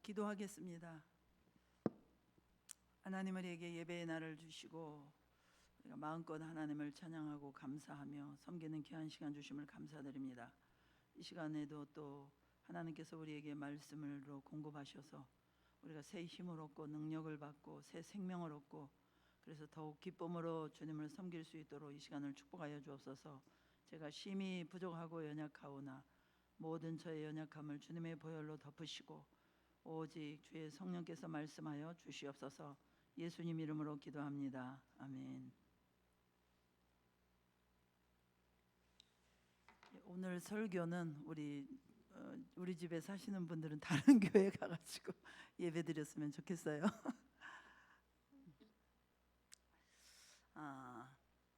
기도하겠습니다. 하나님 우리에게 예배의 날을 주시고 우리가 마음껏 하나님을 찬양하고 감사하며 섬기는 귀한 시간 주심을 감사드립니다. 이 시간에도 또 하나님께서 우리에게 말씀으로 공급하셔서 우리가 새 힘을 얻고 능력을 받고 새 생명을 얻고 그래서 더욱 기쁨으로 주님을 섬길 수 있도록 이 시간을 축복하여 주옵소서. 제가 심히 부족하고 연약하오나 모든 저의 연약함을 주님의 보혈로 덮으시고 오직 주의 성령께서 말씀하여 주시옵소서. 예수님 이름으로 기도합니다. 아멘. 오늘 설교는 우리 집에 사시는 분들은 다른 교회 가가지고 예배드렸으면 좋겠어요.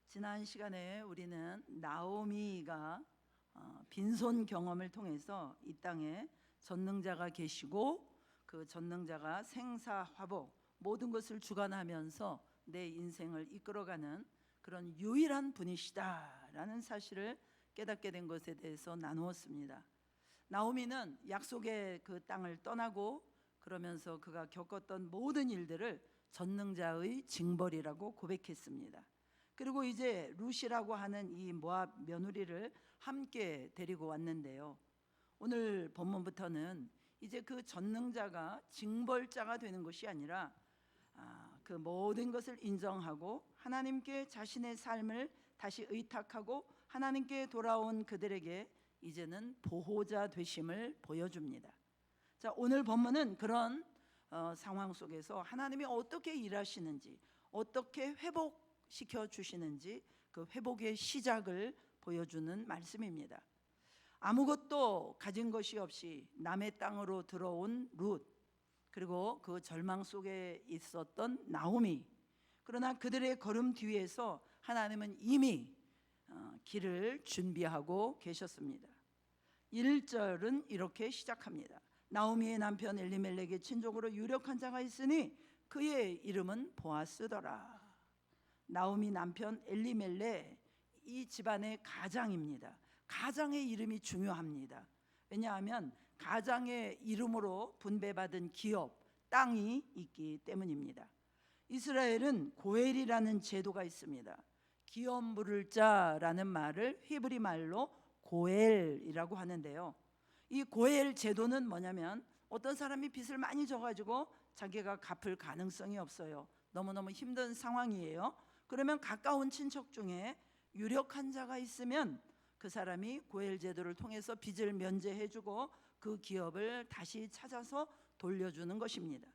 지난 시간에 우리는 나오미가 빈손 경험을 통해서 이 땅에 전능자가 계시고 그 전능자가 생사화복 모든 것을 주관하면서 내 인생을 이끌어가는 그런 유일한 분이시다라는 사실을 깨닫게 된 것에 대해서 나누었습니다. 나오미는 약속의 그 땅을 떠나고 그러면서 그가 겪었던 모든 일들을 전능자의 징벌이라고 고백했습니다. 그리고 이제 룻이라고 하는 이 모압 며느리를 함께 데리고 왔는데요, 오늘 본문부터는 이제 그 전능자가 징벌자가 되는 것이 아니라 그 모든 것을 인정하고 하나님께 자신의 삶을 다시 의탁하고 하나님께 돌아온 그들에게 이제는 보호자 되심을 보여줍니다. 자, 오늘 본문은 그런 상황 속에서 하나님이 어떻게 일하시는지, 어떻게 회복시켜 주시는지 그 회복의 시작을 보여주는 말씀입니다. 아무것도 가진 것이 없이 남의 땅으로 들어온 룻, 그리고 그 절망 속에 있었던 나오미, 그러나 그들의 걸음 뒤에서 하나님은 이미 길을 준비하고 계셨습니다. 1절은 이렇게 시작합니다. 나오미의 남편 엘리멜렉의 친족으로 유력한 자가 있으니 그의 이름은 보아스더라. 나오미 남편 엘리멜렉, 이 집안의 가장입니다. 가장의 이름이 중요합니다. 왜냐하면 가장의 이름으로 분배받은 기업, 땅이 있기 때문입니다. 이스라엘은 고엘이라는 제도가 있습니다. 기업 물을 자라는 말을 히브리 말로 고엘이라고 하는데요, 이 고엘 제도는 뭐냐면 어떤 사람이 빚을 많이 져가지고 자기가 갚을 가능성이 없어요. 너무너무 힘든 상황이에요. 그러면 가까운 친척 중에 유력한 자가 있으면 그 사람이 고엘 제도를 통해서 빚을 면제해주고 그 기업을 다시 찾아서 돌려주는 것입니다.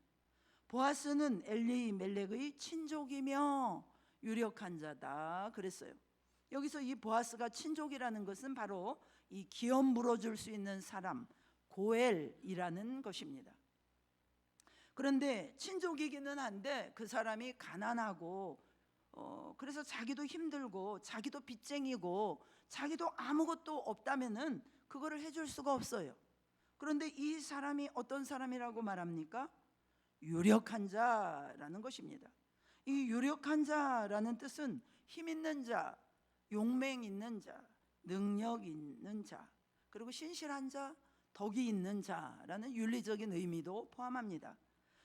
보아스는 엘리멜렉의 친족이며 유력한 자다 그랬어요. 여기서 이 보아스가 친족이라는 것은 바로 이 기업 물어줄 수 있는 사람, 고엘이라는 것입니다. 그런데 친족이기는 한데 그 사람이 가난하고 그래서 자기도 힘들고 자기도 빚쟁이고 자기도 아무것도 없다면은 그거를 해줄 수가 없어요. 그런데 이 사람이 어떤 사람이라고 말합니까? 유력한 자라는 것입니다. 이 유력한 자라는 뜻은 힘 있는 자, 용맹 있는 자, 능력 있는 자, 그리고 신실한 자, 덕이 있는 자라는 윤리적인 의미도 포함합니다.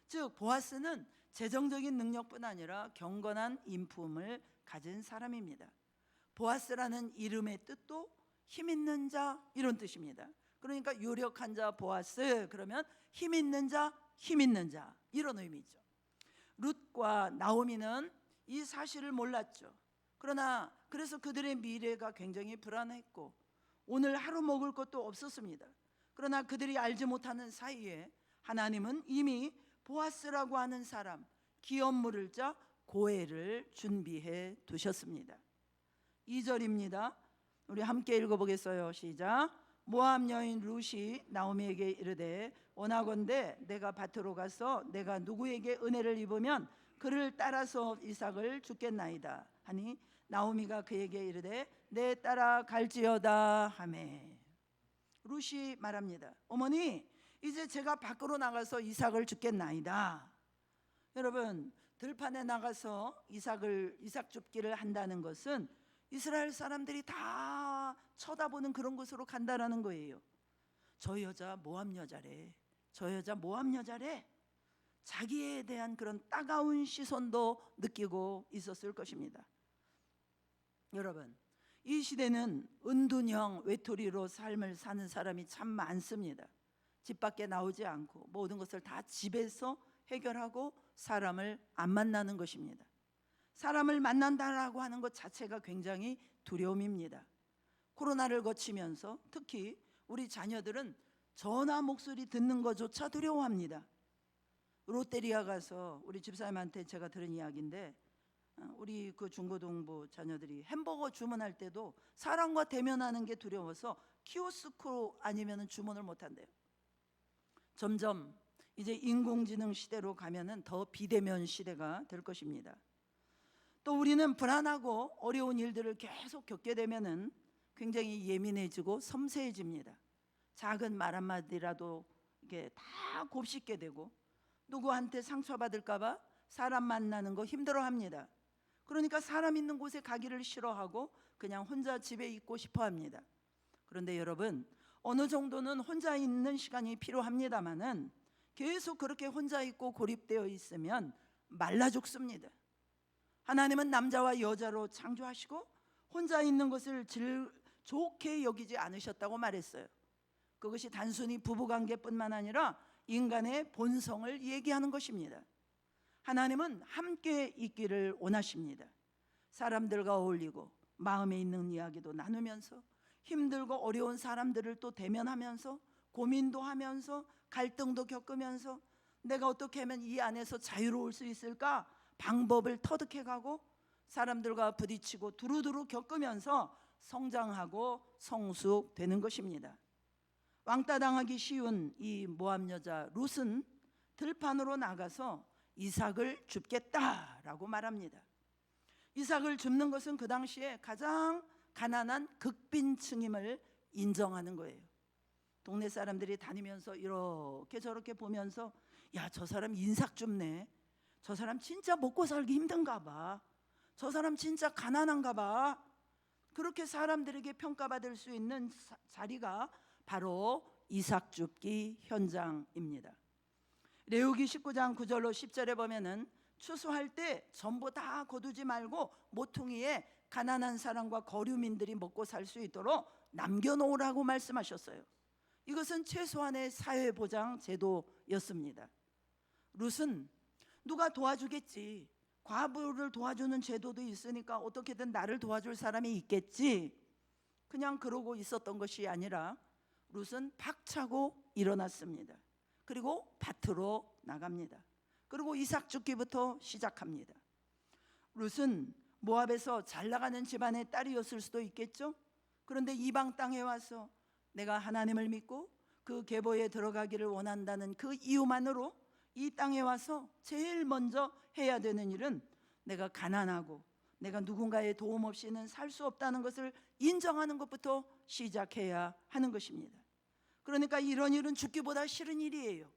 즉 보아스는 재정적인 능력뿐 아니라 경건한 인품을 가진 사람입니다. 보아스라는 이름의 뜻도 힘 있는 자 이런 뜻입니다. 그러니까 유력한 자 보아스 그러면 힘 있는 자, 힘 있는 자 이런 의미죠. 룻과 나오미는 이 사실을 몰랐죠. 그러나 그래서 그들의 미래가 굉장히 불안했고 오늘 하루 먹을 것도 없었습니다. 그러나 그들이 알지 못하는 사이에 하나님은 이미 보아스라고 하는 사람, 기업 물을 자 고엘을 준비해 두셨습니다. 2절입니다. 우리 함께 읽어보겠어요. 시작. 모압 여인 룻이 나오미에게 이르되 원하건대 내가 밭으로 가서 내가 누구에게 은혜를 입으면 그를 따라서 이삭을 주겠나이다 하니 나오미가 그에게 이르되 내 따라 갈지어다 하매. 룻이 말합니다. 어머니, 이제 제가 밖으로 나가서 이삭을 주겠나이다. 여러분, 들판에 나가서 이삭 줍기를 한다는 것은 이스라엘 사람들이 다 쳐다보는 그런 곳으로 간다라는 거예요. 저 여자 모압 여자래, 저 여자 모함 여자래. 자기에 대한 그런 따가운 시선도 느끼고 있었을 것입니다. 여러분, 이 시대는 은둔형 외톨이로 삶을 사는 사람이 참 많습니다. 집 밖에 나오지 않고 모든 것을 다 집에서 해결하고 사람을 안 만나는 것입니다. 사람을 만난다라고 하는 것 자체가 굉장히 두려움입니다. 코로나를 거치면서 특히 우리 자녀들은 전화 목소리 듣는 것조차 두려워합니다. 롯데리아 가서 우리 집사님한테 제가 들은 이야기인데, 우리 그 중고등부 자녀들이 햄버거 주문할 때도 사람과 대면하는 게 두려워서 키오스크 아니면 주문을 못 한대요. 점점 이제 인공지능 시대로 가면은 더 비대면 시대가 될 것입니다. 또 우리는 불안하고 어려운 일들을 계속 겪게 되면은 굉장히 예민해지고 섬세해집니다. 작은 말 한마디라도 이게 다 곱씹게 되고, 누구한테 상처받을까 봐 사람 만나는 거 힘들어합니다. 그러니까 사람 있는 곳에 가기를 싫어하고 그냥 혼자 집에 있고 싶어 합니다. 그런데 여러분, 어느 정도는 혼자 있는 시간이 필요합니다마는 계속 그렇게 혼자 있고 고립되어 있으면 말라 죽습니다. 하나님은 남자와 여자로 창조하시고 혼자 있는 것을 좋게 여기지 않으셨다고 말했어요. 그것이 단순히 부부관계뿐만 아니라 인간의 본성을 얘기하는 것입니다. 하나님은 함께 있기를 원하십니다. 사람들과 어울리고 마음에 있는 이야기도 나누면서 힘들고 어려운 사람들을 또 대면하면서 고민도 하면서 갈등도 겪으면서 내가 어떻게 하면 이 안에서 자유로울 수 있을까 방법을 터득해가고 사람들과 부딪히고 두루두루 겪으면서 성장하고 성숙되는 것입니다. 왕따 당하기 쉬운 이 모함 여자 룻은 들판으로 나가서 이삭을 줍겠다라고 말합니다. 이삭을 줍는 것은 그 당시에 가장 가난한 극빈층임을 인정하는 거예요. 동네 사람들이 다니면서 이렇게 저렇게 보면서 야, 저 사람 인삭 줍네. 저 사람 진짜 먹고 살기 힘든가 봐. 저 사람 진짜 가난한가 봐. 그렇게 사람들에게 평가받을 수 있는 자리가 바로 이삭 줍기 현장입니다. 레위기 19장 9절로 10절에 보면은 추수할 때 전부 다 거두지 말고 모퉁이에 가난한 사람과 거류민들이 먹고 살 수 있도록 남겨놓으라고 말씀하셨어요. 이것은 최소한의 사회보장 제도였습니다. 룻은 누가 도와주겠지, 과부를 도와주는 제도도 있으니까 어떻게든 나를 도와줄 사람이 있겠지, 그냥 그러고 있었던 것이 아니라 룻은 박차고 일어났습니다. 그리고 밭으로 나갑니다. 그리고 이삭 줍기부터 시작합니다. 룻은 모압에서 잘 나가는 집안의 딸이었을 수도 있겠죠. 그런데 이방 땅에 와서 내가 하나님을 믿고 그 계보에 들어가기를 원한다는 그 이유만으로 이 땅에 와서 제일 먼저 해야 되는 일은 내가 가난하고 내가 누군가의 도움 없이는 살 수 없다는 것을 인정하는 것부터 시작해야 하는 것입니다. 그러니까 이런 일은 죽기보다 싫은 일이에요.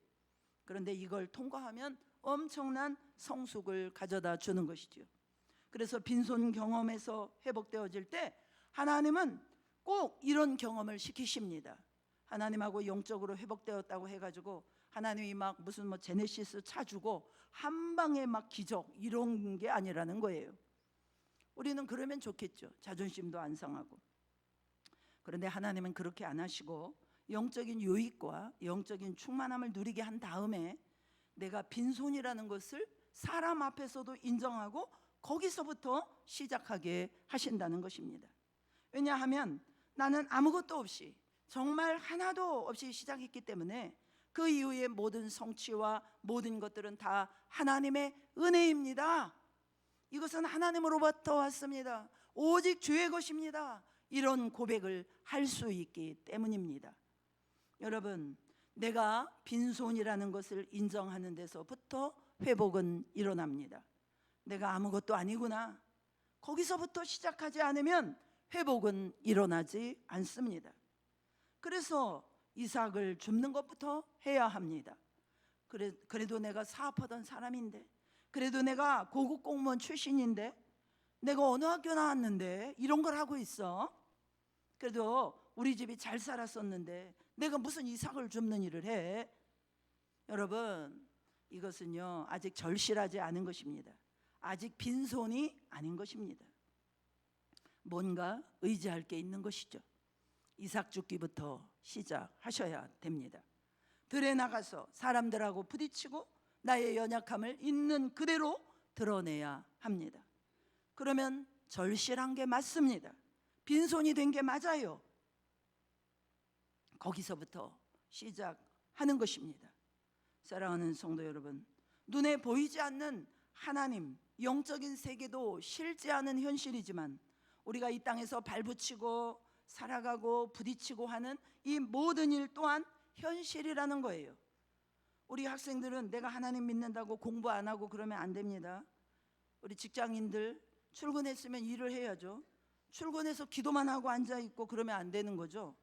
그런데 이걸 통과하면 엄청난 성숙을 가져다 주는 것이죠. 그래서 빈손 경험에서 회복되어질 때 하나님은 꼭 이런 경험을 시키십니다. 하나님하고 영적으로 회복되었다고 해가지고 하나님이 막 무슨 제네시스 차주고 한 방에 막 기적 이런 게 아니라는 거예요. 우리는 그러면 좋겠죠. 자존심도 안 상하고. 그런데 하나님은 그렇게 안 하시고 영적인 유익과 영적인 충만함을 누리게 한 다음에 내가 빈손이라는 것을 사람 앞에서도 인정하고 거기서부터 시작하게 하신다는 것입니다. 왜냐하면 나는 아무것도 없이 정말 하나도 없이 시작했기 때문에 그 이후의 모든 성취와 모든 것들은 다 하나님의 은혜입니다. 이것은 하나님으로부터 왔습니다. 오직 주의 것입니다. 이런 고백을 할 수 있기 때문입니다. 여러분, 내가 빈손이라는 것을 인정하는 데서부터 회복은 일어납니다. 내가 아무것도 아니구나. 거기서부터 시작하지 않으면 회복은 일어나지 않습니다. 그래서 이삭을 줍는 것부터 해야 합니다. 그래도 내가 사업하던 사람인데, 그래도 내가 고급 공무원 출신인데, 내가 어느 학교 나왔는데 이런 걸 하고 있어. 그래도 우리 집이 잘 살았었는데 내가 무슨 이삭을 줍는 일을 해. 여러분, 이것은요 아직 절실하지 않은 것입니다. 아직 빈손이 아닌 것입니다. 뭔가 의지할 게 있는 것이죠. 이삭 죽기부터 시작하셔야 됩니다. 들에 나가서 사람들하고 부딪히고 나의 연약함을 있는 그대로 드러내야 합니다. 그러면 절실한 게 맞습니다. 빈손이 된 게 맞아요. 거기서부터 시작하는 것입니다. 사랑하는 성도 여러분, 눈에 보이지 않는 하나님, 영적인 세계도 싫지 않은 현실이지만 우리가 이 땅에서 발붙이고 살아가고 부딪히고 하는 이 모든 일 또한 현실이라는 거예요. 우리 학생들은 내가 하나님 믿는다고 공부 안 하고 그러면 안 됩니다. 우리 직장인들 출근했으면 일을 해야죠. 출근해서 기도만 하고 앉아있고 그러면 안 되는 거죠.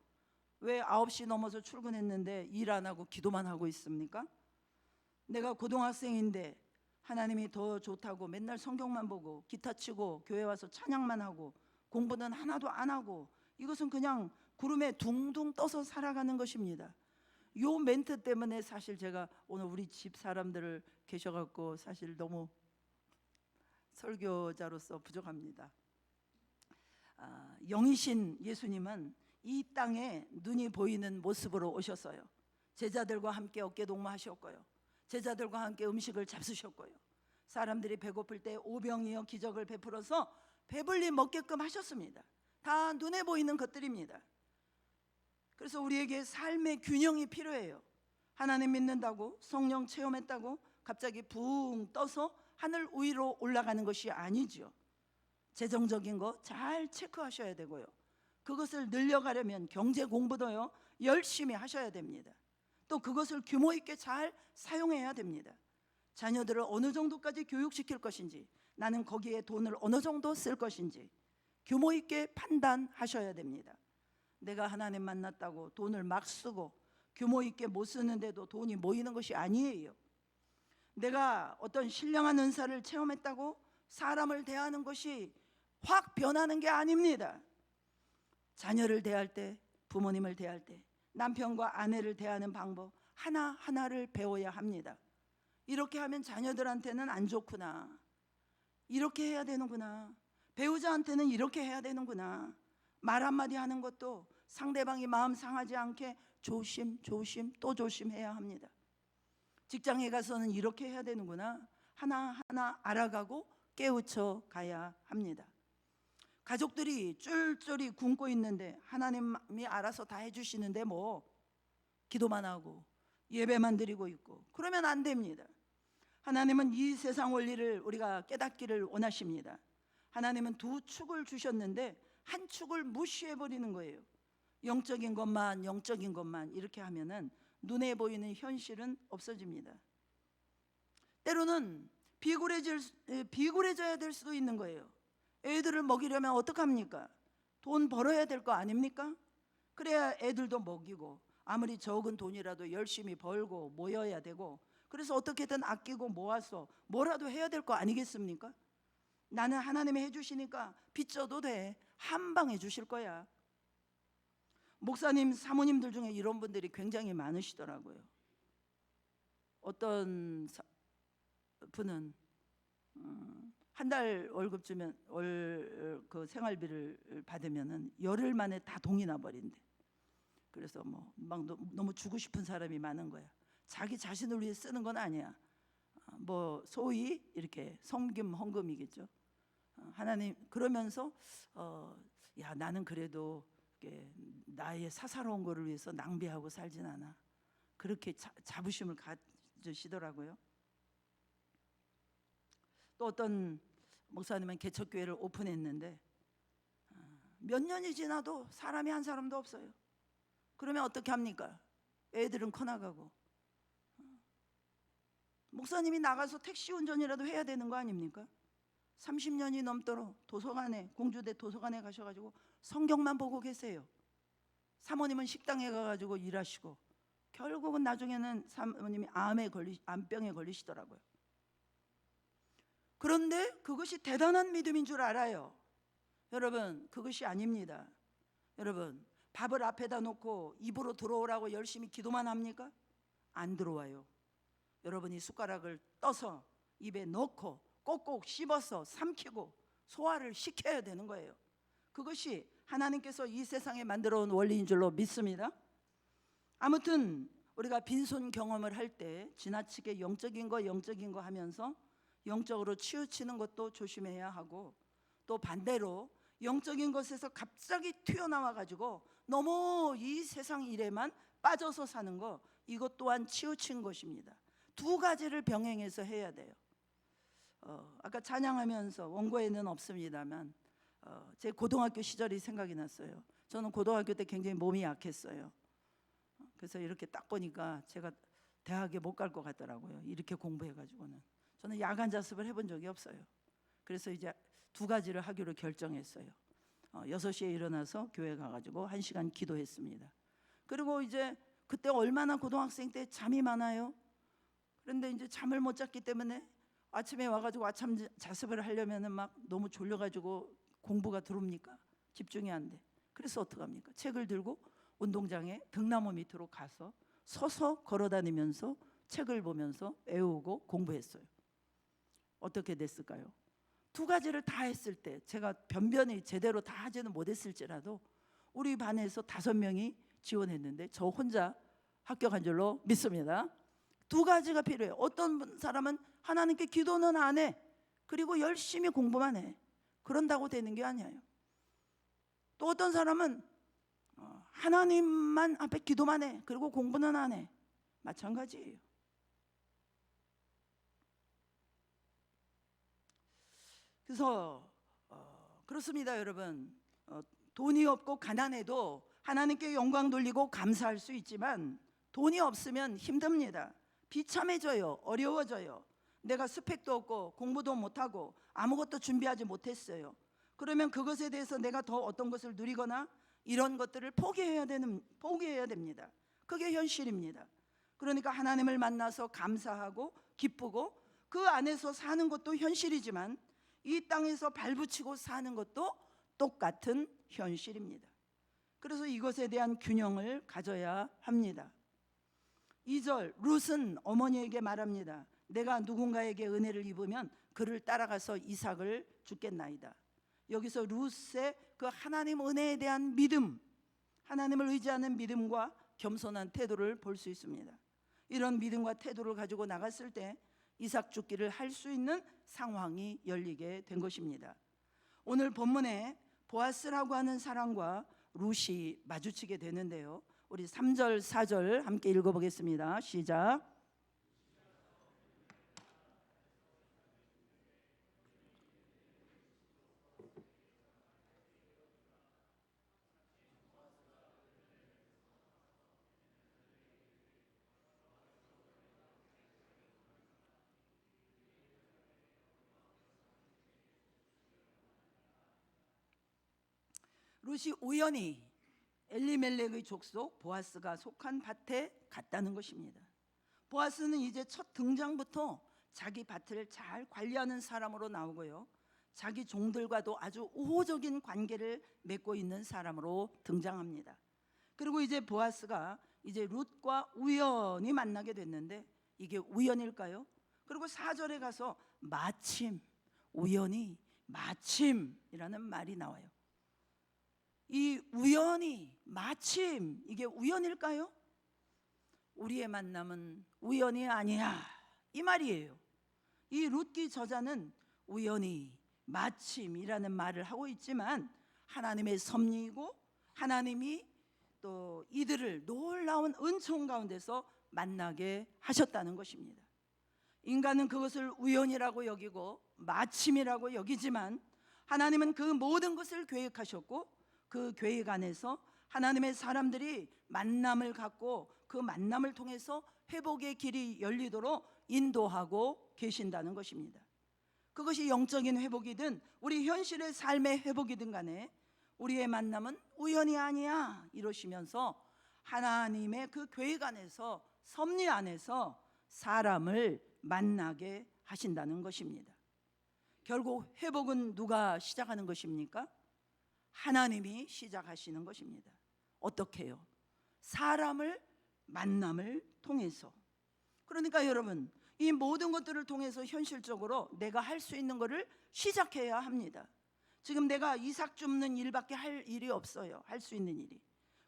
왜 9시 넘어서 출근했는데 일 안 하고 기도만 하고 있습니까? 내가 고등학생인데 하나님이 더 좋다고 맨날 성경만 보고 기타 치고 교회 와서 찬양만 하고 공부는 하나도 안 하고, 이것은 그냥 구름에 둥둥 떠서 살아가는 것입니다. 요 멘트 때문에 사실 제가 오늘 우리 집 사람들을 계셔갖고 사실 너무 설교자로서 부족합니다. 영이신 예수님은 이 땅에 눈이 보이는 모습으로 오셨어요. 제자들과 함께 어깨 동무하셨고요, 제자들과 함께 음식을 잡수셨고요, 사람들이 배고플 때 오병이어 기적을 베풀어서 배불리 먹게끔 하셨습니다. 다 눈에 보이는 것들입니다. 그래서 우리에게 삶의 균형이 필요해요. 하나님 믿는다고 성령 체험했다고 갑자기 붕 떠서 하늘 위로 올라가는 것이 아니죠. 재정적인 거 잘 체크하셔야 되고요, 그것을 늘려가려면 경제 공부도요 열심히 하셔야 됩니다. 또 그것을 규모 있게 잘 사용해야 됩니다. 자녀들을 어느 정도까지 교육시킬 것인지, 나는 거기에 돈을 어느 정도 쓸 것인지 규모 있게 판단하셔야 됩니다. 내가 하나님 만났다고 돈을 막 쓰고 규모 있게 못 쓰는데도 돈이 모이는 것이 아니에요. 내가 어떤 신령한 은사를 체험했다고 사람을 대하는 것이 확 변하는 게 아닙니다. 자녀를 대할 때, 부모님을 대할 때, 남편과 아내를 대하는 방법 하나하나를 배워야 합니다. 이렇게 하면 자녀들한테는 안 좋구나, 이렇게 해야 되는구나, 배우자한테는 이렇게 해야 되는구나, 말 한마디 하는 것도 상대방이 마음 상하지 않게 조심 또 조심해야 합니다. 직장에 가서는 이렇게 해야 되는구나, 하나하나 알아가고 깨우쳐 가야 합니다. 가족들이 쫄쫄이 굶고 있는데 하나님이 알아서 다 해주시는데 뭐 기도만 하고 예배만 드리고 있고 그러면 안 됩니다. 하나님은 이 세상 원리를 우리가 깨닫기를 원하십니다. 하나님은 두 축을 주셨는데 한 축을 무시해버리는 거예요. 영적인 것만 이렇게 하면은 눈에 보이는 현실은 없어집니다. 때로는 비굴해져야 될 수도 있는 거예요. 애들을 먹이려면 어떡합니까? 돈 벌어야 될 거 아닙니까? 그래야 애들도 먹이고 아무리 적은 돈이라도 열심히 벌고 모여야 되고, 그래서 어떻게든 아끼고 모아서 뭐라도 해야 될 거 아니겠습니까? 나는 하나님이 해주시니까 빚져도 돼, 한 방 해주실 거야. 목사님, 사모님들 중에 이런 분들이 굉장히 많으시더라고요. 어떤 분은 한 달 월급 주면 그 생활비를 받으면은 열흘 만에 다 동이 나버린대. 그래서 뭐 막 너무 주고 싶은 사람이 많은 거야. 자기 자신을 위해 쓰는 건 아니야. 뭐 소위 이렇게 섬김 헌금이겠죠. 하나님 그러면서 야, 나는 그래도 나의 사사로운 거를 위해서 낭비하고 살진 않아, 그렇게 자부심을 가지시더라고요. 또 어떤 목사님은 개척교회를 오픈했는데 몇 년이 지나도 사람이 한 사람도 없어요. 그러면 어떻게 합니까? 애들은 커나가고. 목사님이 나가서 택시 운전이라도 해야 되는 거 아닙니까? 30년이 넘도록 도서관에, 공주대 도서관에 가셔가지고 성경만 보고 계세요. 사모님은 식당에 가가지고 일하시고 결국은 나중에는 사모님이 암병에 걸리시더라고요. 그런데 그것이 대단한 믿음인 줄 알아요. 여러분, 그것이 아닙니다. 여러분, 밥을 앞에다 놓고 입으로 들어오라고 열심히 기도만 합니까? 안 들어와요. 여러분이 숟가락을 떠서 입에 넣고 꼭꼭 씹어서 삼키고 소화를 시켜야 되는 거예요. 그것이 하나님께서 이 세상에 만들어 온 원리인 줄로 믿습니다. 아무튼 우리가 빈손 경험을 할 때 지나치게 영적인 거 하면서 영적으로 치우치는 것도 조심해야 하고, 또 반대로 영적인 것에서 갑자기 튀어나와 가지고 너무 이 세상 일에만 빠져서 사는 거, 이것 또한 치우친 것입니다. 두 가지를 병행해서 해야 돼요. 아까 찬양하면서 원고에는 없습니다만 제 고등학교 시절이 생각이 났어요. 저는 고등학교 때 굉장히 몸이 약했어요. 그래서 이렇게 딱 보니까 제가 대학에 못 갈 것 같더라고요. 이렇게 공부해가지고는. 저는 야간 자습을 해본 적이 없어요. 그래서 이제 두 가지를 하기로 결정했어요. 6시에 일어나서 교회 가가지고 1시간 기도했습니다. 그리고 이제 그때 얼마나 고등학생 때 잠이 많아요. 그런데 이제 잠을 못 잤기 때문에 아침에 와가지고 아침 자습을 하려면은 막 너무 졸려가지고 공부가 들어옵니까? 집중이 안 돼. 그래서 어떡합니까? 책을 들고 운동장에 등나무 밑으로 가서 서서 걸어다니면서 책을 보면서 외우고 공부했어요. 어떻게 됐을까요? 두 가지를 다 했을 때, 제가 변변히 제대로 다 하지는 못했을지라도 우리 반에서 5명이 지원했는데 저 혼자 합격한 줄로 믿습니다. 두 가지가 필요해요. 어떤 사람은 하나님께 기도는 안 해. 그리고 열심히 공부만 해. 그런다고 되는 게 아니에요. 또 어떤 사람은 하나님만 앞에 기도만 해. 그리고 공부는 안 해. 마찬가지예요. 그래서 그렇습니다, 여러분. 돈이 없고 가난해도 하나님께 영광 돌리고 감사할 수 있지만, 돈이 없으면 힘듭니다. 비참해져요. 어려워져요. 내가 스펙도 없고 공부도 못하고 아무것도 준비하지 못했어요. 그러면 그것에 대해서 내가 더 어떤 것을 누리거나 이런 것들을 포기해야 됩니다. 그게 현실입니다. 그러니까 하나님을 만나서 감사하고 기쁘고 그 안에서 사는 것도 현실이지만, 이 땅에서 발붙이고 사는 것도 똑같은 현실입니다. 그래서 이것에 대한 균형을 가져야 합니다. 2절, 룻은 어머니에게 말합니다. 내가 누군가에게 은혜를 입으면 그를 따라가서 이삭을 주겠나이다. 여기서 룻의 그 하나님 은혜에 대한 믿음, 하나님을 의지하는 믿음과 겸손한 태도를 볼 수 있습니다. 이런 믿음과 태도를 가지고 나갔을 때 이삭 죽기를 할 수 있는 상황이 열리게 된 것입니다. 오늘 본문에 보아스라고 하는 사람과 룻이 마주치게 되는데요, 우리 3절 4절 함께 읽어보겠습니다. 시작. 룻이 우연히 엘리멜렉의 족속 보아스가 속한 밭에 갔다는 것입니다. 보아스는 이제 첫 등장부터 자기 밭을 잘 관리하는 사람으로 나오고요, 자기 종들과도 아주 우호적인 관계를 맺고 있는 사람으로 등장합니다. 그리고 이제 보아스가 이제 룻과 우연히 만나게 됐는데, 이게 우연일까요? 그리고 4절에 가서 마침, 우연히, 마침이라는 말이 나와요. 이 우연히, 마침, 이게 우연일까요? 우리의 만남은 우연이 아니야, 이 말이에요. 이 룻기 저자는 우연히, 마침이라는 말을 하고 있지만, 하나님의 섭리이고 하나님이 또 이들을 놀라운 은총 가운데서 만나게 하셨다는 것입니다. 인간은 그것을 우연이라고 여기고 마침이라고 여기지만, 하나님은 그 모든 것을 계획하셨고, 그 계획 안에서 하나님의 사람들이 만남을 갖고 그 만남을 통해서 회복의 길이 열리도록 인도하고 계신다는 것입니다. 그것이 영적인 회복이든 우리 현실의 삶의 회복이든 간에 우리의 만남은 우연이 아니야 이러시면서 하나님의 그 계획 안에서, 섭리 안에서 사람을 만나게 하신다는 것입니다. 결국 회복은 누가 시작하는 것입니까? 하나님이 시작하시는 것입니다. 어떻게 해요? 사람을 만남을 통해서. 그러니까 여러분, 이 모든 것들을 통해서 현실적으로 내가 할 수 있는 것을 시작해야 합니다. 지금 내가 이삭 줍는 일밖에 할 일이 없어요. 할 수 있는 일이.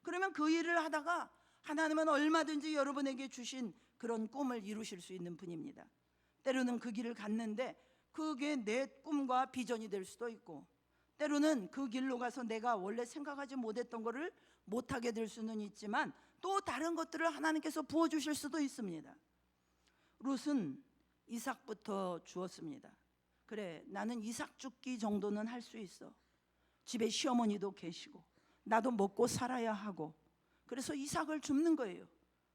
그러면 그 일을 하다가 하나님은 얼마든지 여러분에게 주신 그런 꿈을 이루실 수 있는 분입니다. 때로는 그 길을 갔는데 그게 내 꿈과 비전이 될 수도 있고, 때로는 그 길로 가서 내가 원래 생각하지 못했던 것을 못하게 될 수는 있지만 또 다른 것들을 하나님께서 부어주실 수도 있습니다. 룻은 이삭부터 주었습니다. 그래, 나는 이삭 줍기 정도는 할 수 있어. 집에 시어머니도 계시고 나도 먹고 살아야 하고, 그래서 이삭을 줍는 거예요.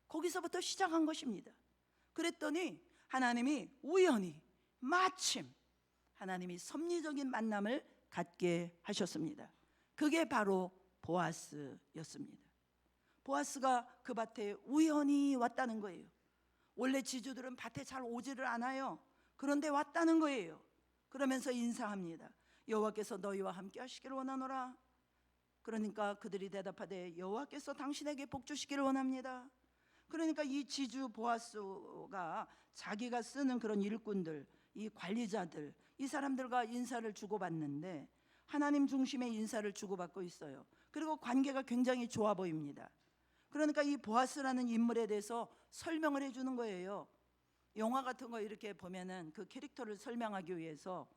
거기서부터 시작한 것입니다. 그랬더니 하나님이 우연히 마침 하나님이 섭리적인 만남을 갖게 하셨습니다. 그게 바로 보아스였습니다. 보아스가 그 밭에 우연히 왔다는 거예요. 원래 지주들은 밭에 잘 오지를 않아요. 그런데 왔다는 거예요. 그러면서 인사합니다. 여호와께서 너희와 함께 하시기를 원하노라. 그러니까 그들이 대답하되 여호와께서 당신에게 복 주시기를 원합니다. 그러니까 이 지주 보아스가 자기가 쓰는 그런 일꾼들, 이 관리자들, 이 사람들과 인사를 주고받는데 하나님 중심의 인사를 주고받고 있어요. 그리고 관계가 굉장히 좋아 보입니다. 그러니까 이 보아스라는 인물에 대해서 설명을 해주는 거예요. 영화 같은 거 이렇게 보면은 그 캐릭터를 설명하기 위해서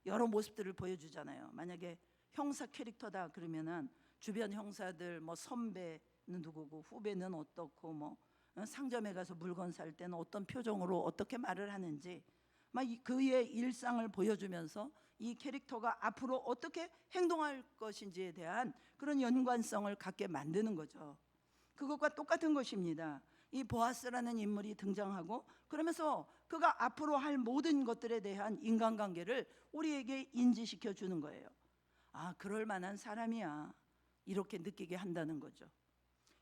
여러 모습들을 보여주잖아요. 만약에 형사 캐릭터다 그러면은 주변 형사들, 뭐 선배는 누구고 후배는 어떻고, 뭐 상점에 가서 물건 살 때는 어떤 표정으로 어떻게 말을 하는지 막 그의 일상을 보여주면서 이 캐릭터가 앞으로 어떻게 행동할 것인지에 대한 그런 연관성을 갖게 만드는 거죠. 그것과 똑같은 것입니다. 이 보아스라는 인물이 등장하고 그러면서 그가 앞으로 할 모든 것들에 대한 인간관계를 우리에게 인지시켜 주는 거예요. 아, 그럴 만한 사람이야, 이렇게 느끼게 한다는 거죠.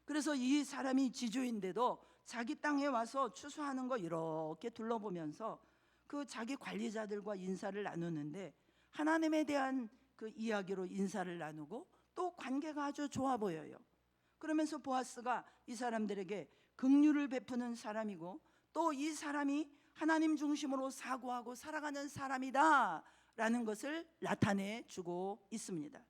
그래서 이 사람이 지주인데도 자기 땅에 와서 추수하는 거 이렇게 둘러보면서 그 자기 관리자들과 인사를 나누는데 하나님에 대한 그 이야기로 인사를 나누고 또 관계가 아주 좋아 보여요. 그러면서 보아스가 이 사람들에게 긍휼을 베푸는 사람이고 또 이 사람이 하나님 중심으로 사고하고 살아가는 사람이다 라는 것을 나타내 주고 있습니다.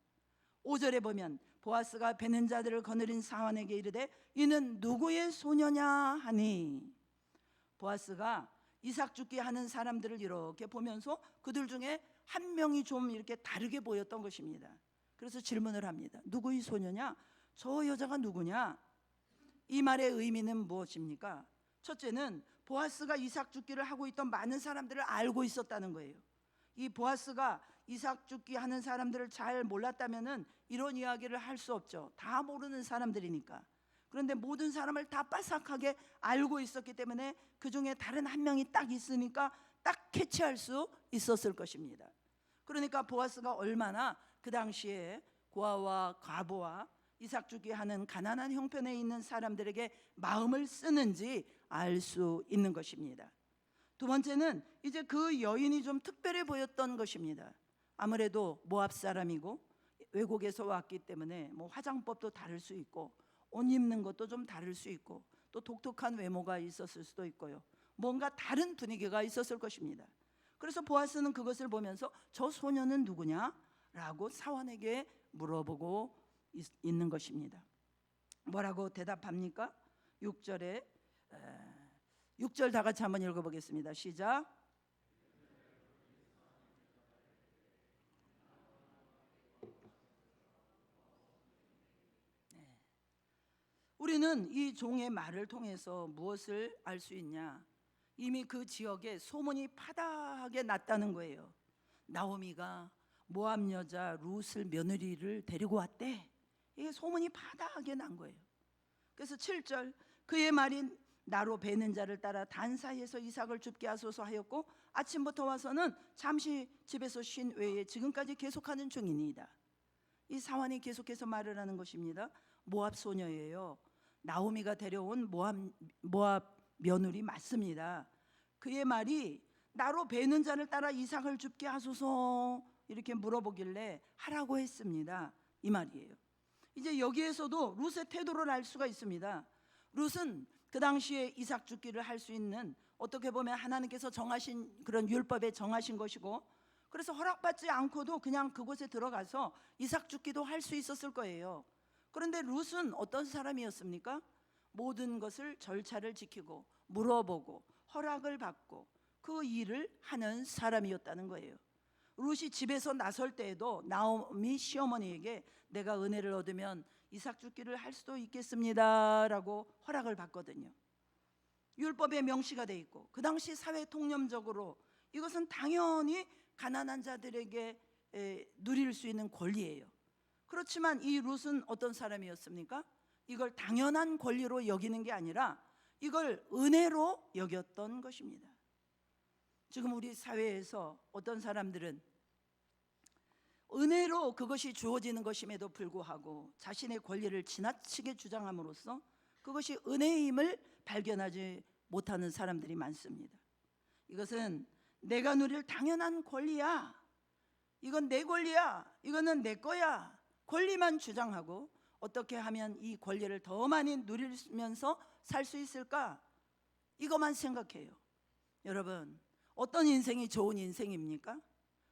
5절에 보면 보아스가 베는 자들을 거느린 사환에게 이르되 이는 누구의 소녀냐 하니, 보아스가 이삭 죽게 하는 사람들을 이렇게 보면서 그들 중에 한 명이 좀 이렇게 다르게 보였던 것입니다. 그래서 질문을 합니다. 누구의 소녀냐? 저 여자가 누구냐? 이 말의 의미는 무엇입니까? 첫째는 보아스가 이삭 죽기를 하고 있던 많은 사람들을 알고 있었다는 거예요. 이 보아스가 이삭 죽기 하는 사람들을 잘 몰랐다면은 이런 이야기를 할 수 없죠. 다 모르는 사람들이니까. 그런데 모든 사람을 다 빠삭하게 알고 있었기 때문에 그 중에 다른 한 명이 딱 있으니까 딱 캐치할 수 있었을 것입니다. 그러니까 보아스가 얼마나 그 당시에 고아와 과부와 이삭 죽기 하는 가난한 형편에 있는 사람들에게 마음을 쓰는지 알 수 있는 것입니다. 두 번째는 이제 그 여인이 좀 특별해 보였던 것입니다. 아무래도 모압 사람이고 외국에서 왔기 때문에 뭐 화장법도 다를 수 있고 옷 입는 것도 좀 다를 수 있고 또 독특한 외모가 있었을 수도 있고요. 뭔가 다른 분위기가 있었을 것입니다. 그래서 보아스는 그것을 보면서 저 소녀는 누구냐? 라고 사환에게 물어보고 있는 것입니다. 뭐라고 대답합니까? 6절 다 같이 한번 읽어보겠습니다. 시작. 우리는 이 종의 말을 통해서 무엇을 알 수 있냐? 이미 그 지역에 소문이 파다하게 났다는 거예요. 나오미가 모압 여자 룻을 며느리를 데리고 왔대. 이게 소문이 파다하게 난 거예요. 그래서 7절 그의 말이 나로 베는 자를 따라 단 사이에서 이삭을 줍게 하소서 하였고 아침부터 와서는 잠시 집에서 쉰 외에 지금까지 계속하는 중이니이다. 이 사환이 계속해서 말을 하는 것입니다. 모압 소녀예요. 나오미가 데려온 모압 며느리 맞습니다. 그의 말이 나로 베는 자를 따라 이삭을 줍게 하소서 이렇게 물어보길래 하라고 했습니다. 이 말이에요. 이제 여기에서도 룻의 태도를 알 수가 있습니다. 룻은 그 당시에 이삭 죽기를 할 수 있는, 어떻게 보면 하나님께서 정하신 그런 율법에 정하신 것이고, 그래서 허락받지 않고도 그냥 그곳에 들어가서 이삭 죽기도 할 수 있었을 거예요. 그런데 룻은 어떤 사람이었습니까? 모든 것을 절차를 지키고 물어보고 허락을 받고 그 일을 하는 사람이었다는 거예요. 룻이 집에서 나설 때에도 나오미 시어머니에게 내가 은혜를 얻으면 이삭 죽기를 할 수도 있겠습니다 라고 허락을 받거든요. 율법에 명시가 돼 있고 그 당시 사회 통념적으로 이것은 당연히 가난한 자들에게 누릴 수 있는 권리예요. 그렇지만 이 룻은 어떤 사람이었습니까? 이걸 당연한 권리로 여기는 게 아니라 이걸 은혜로 여겼던 것입니다. 지금 우리 사회에서 어떤 사람들은 은혜로 그것이 주어지는 것임에도 불구하고 자신의 권리를 지나치게 주장함으로써 그것이 은혜임을 발견하지 못하는 사람들이 많습니다. 이것은 내가 누릴 당연한 권리야, 이건 내 권리야, 이거는 내 거야, 권리만 주장하고 어떻게 하면 이 권리를 더 많이 누리면서 살 수 있을까, 이것만 생각해요. 여러분, 어떤 인생이 좋은 인생입니까?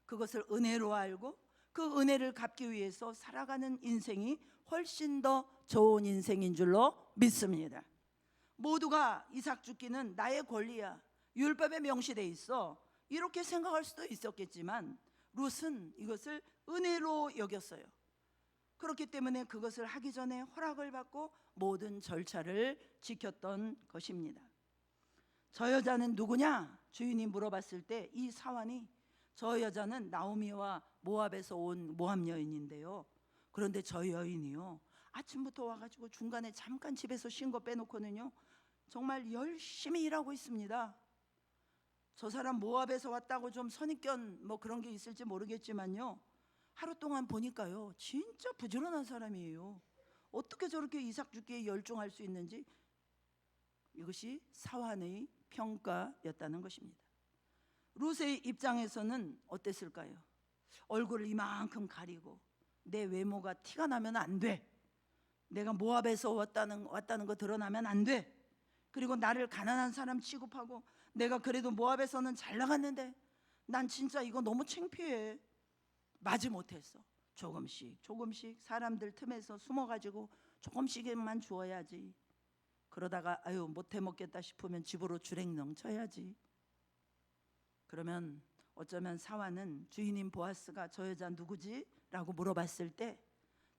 그것을 은혜로 알고 그 은혜를 갚기 위해서 살아가는 인생이 훨씬 더 좋은 인생인 줄로 믿습니다. 모두가 이삭 죽기는 나의 권리야, 율법에 명시돼 있어, 이렇게 생각할 수도 있었겠지만 룻은 이것을 은혜로 여겼어요. 그렇기 때문에 그것을 하기 전에 허락을 받고 모든 절차를 지켰던 것입니다. 저 여자는 누구냐? 주인이 물어봤을 때 이 사환이 저 여자는 나오미와 모압에서 온 모압 여인인데요, 그런데 저 여인이요 아침부터 와가지고 중간에 잠깐 집에서 쉰 거 빼놓고는요 정말 열심히 일하고 있습니다. 저 사람 모압에서 왔다고 좀 선입견 뭐 그런 게 있을지 모르겠지만요, 하루 동안 보니까요 진짜 부지런한 사람이에요. 어떻게 저렇게 이삭 죽기에 열중할 수 있는지, 이것이 사환의 평가였다는 것입니다. 룻의 입장에서는 어땠을까요? 얼굴을 이만큼 가리고 내 외모가 티가 나면 안 돼, 내가 모압에서 왔다는 거 드러나면 안 돼, 그리고 나를 가난한 사람 취급하고 내가 그래도 모압에서는 잘 나갔는데 난 진짜 이거 너무 창피해, 마지 못했어. 조금씩 사람들 틈에서 숨어가지고 조금씩만 주어야지. 그러다가 아유 못해 먹겠다 싶으면 집으로 주랭 넘쳐야지. 그러면 어쩌면 사환은 주인인 보아스가 저 여자 누구지? 라고 물어봤을 때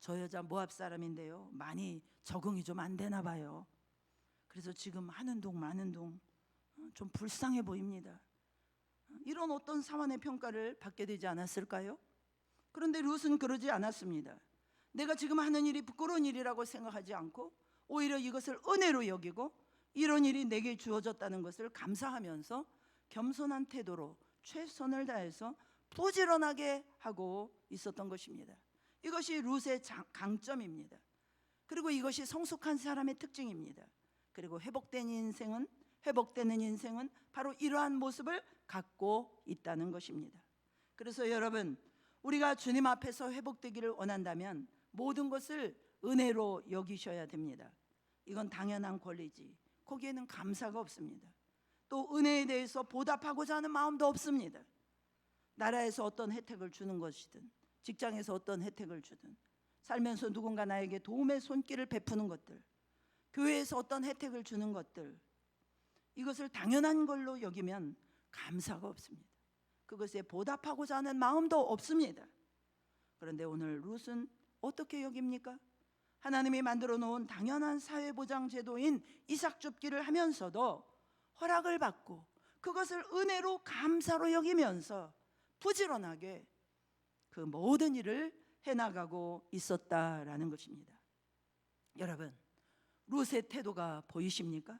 저 여자 모압 사람인데요 많이 적응이 좀 안 되나 봐요. 그래서 지금 하는 동 마는 동 좀 불쌍해 보입니다. 이런 어떤 사환의 평가를 받게 되지 않았을까요? 그런데 룻은 그러지 않았습니다. 내가 지금 하는 일이 부끄러운 일이라고 생각하지 않고 오히려 이것을 은혜로 여기고 이런 일이 내게 주어졌다는 것을 감사하면서 겸손한 태도로 최선을 다해서 부지런하게 하고 있었던 것입니다. 이것이 룻의 강점입니다. 그리고 이것이 성숙한 사람의 특징입니다. 그리고 회복되는 인생은 바로 이러한 모습을 갖고 있다는 것입니다. 그래서 여러분, 우리가 주님 앞에서 회복되기를 원한다면 모든 것을 은혜로 여기셔야 됩니다. 이건 당연한 권리지, 거기에는 감사가 없습니다. 또 은혜에 대해서 보답하고자 하는 마음도 없습니다. 나라에서 어떤 혜택을 주는 것이든 직장에서 어떤 혜택을 주든 살면서 누군가 나에게 도움의 손길을 베푸는 것들, 교회에서 어떤 혜택을 주는 것들, 이것을 당연한 걸로 여기면 감사가 없습니다. 그것에 보답하고자 하는 마음도 없습니다. 그런데 오늘 룻은 어떻게 여깁니까? 하나님이 만들어 놓은 당연한 사회보장 제도인 이삭 줍기를 하면서도 허락을 받고 그것을 은혜로 감사로 여기면서 부지런하게 그 모든 일을 해나가고 있었다라는 것입니다. 여러분, 룻의 태도가 보이십니까?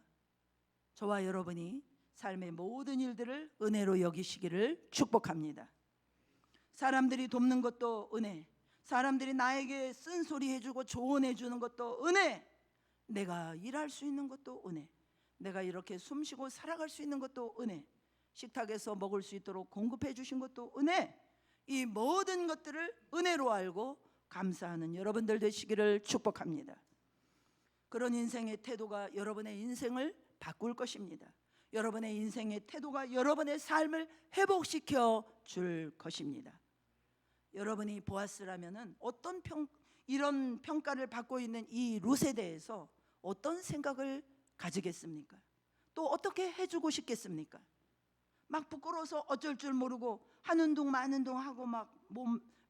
저와 여러분이 삶의 모든 일들을 은혜로 여기시기를 축복합니다. 사람들이 돕는 것도 은혜, 사람들이 나에게 쓴소리 해주고 조언해 주는 것도 은혜, 내가 일할 수 있는 것도 은혜, 내가 이렇게 숨쉬고 살아갈 수 있는 것도 은혜, 식탁에서 먹을 수 있도록 공급해 주신 것도 은혜, 이 모든 것들을 은혜로 알고 감사하는 여러분들 되시기를 축복합니다. 그런 인생의 태도가 여러분의 인생을 바꿀 것입니다. 여러분의 인생의 태도가 여러분의 삶을 회복시켜 줄 것입니다. 여러분이 보아스라면은 이런 평가를 받고 있는 이 롯에 대해서 어떤 생각을 가지겠습니까? 또 어떻게 해주고 싶겠습니까? 막 부끄러워서 어쩔 줄 모르고 하는 둥 마는 둥 하고 막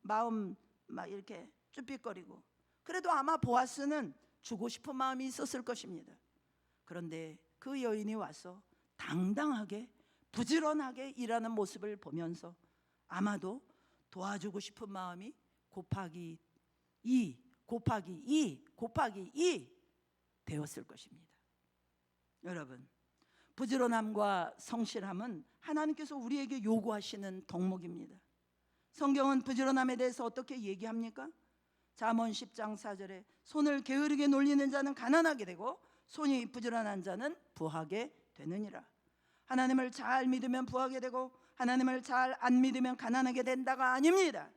마음 막 이렇게 쭈삣거리고, 그래도 아마 보아스는 주고 싶은 마음이 있었을 것입니다. 그런데 그 여인이 와서 당당하게 부지런하게 일하는 모습을 보면서 아마도 도와주고 싶은 마음이 곱하기 2 되었을 것입니다. 여러분, 부지런함과 성실함은 하나님께서 우리에게 요구하시는 덕목입니다. 성경은 부지런함에 대해서 어떻게 얘기합니까? 잠언 10장 4절에 손을 게으르게 놀리는 자는 가난하게 되고 손이 부지런한 자는 부하게 되느니라. 하나님을 잘 믿으면 부하게 되고 하나님을 잘 안 믿으면 가난하게 된다가 아닙니다.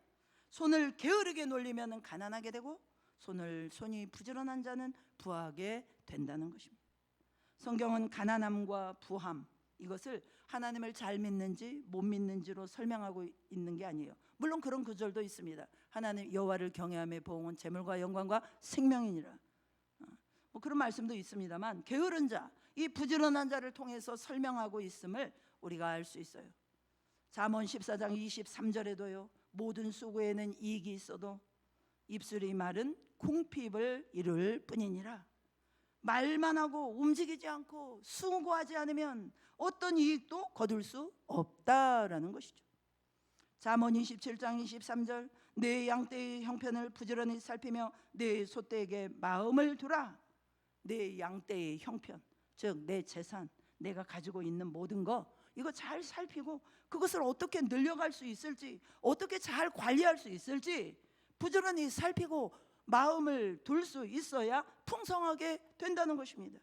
손을 게으르게 놀리면 가난하게 되고 손이 부지런한 자는 부하게 된다는 것입니다. 성경은 가난함과 부함, 이것을 하나님을 잘 믿는지 못 믿는지로 설명하고 있는 게 아니에요. 물론 그런 구절도 있습니다. 하나님 여호와를 경외함의 보응은 재물과 영광과 생명이니라. 뭐 그런 말씀도 있습니다만, 게으른 자, 이 부지런한 자를 통해서 설명하고 있음을 우리가 알 수 있어요. 잠언 14장 23절에도요, 모든 수고에는 이익이 있어도 입술이 마른 궁핍을 이룰 뿐이니라. 말만 하고 움직이지 않고 수고하지 않으면 어떤 이익도 거둘 수 없다라는 것이죠. 잠언 27장 23절, 내 양떼의 형편을 부지런히 살피며 내 소떼에게 마음을 두라. 내 양떼의 형편, 즉 내 재산, 내가 가지고 있는 모든 거, 이거 잘 살피고 그것을 어떻게 늘려갈 수 있을지, 어떻게 잘 관리할 수 있을지 부지런히 살피고 마음을 둘 수 있어야 풍성하게 된다는 것입니다.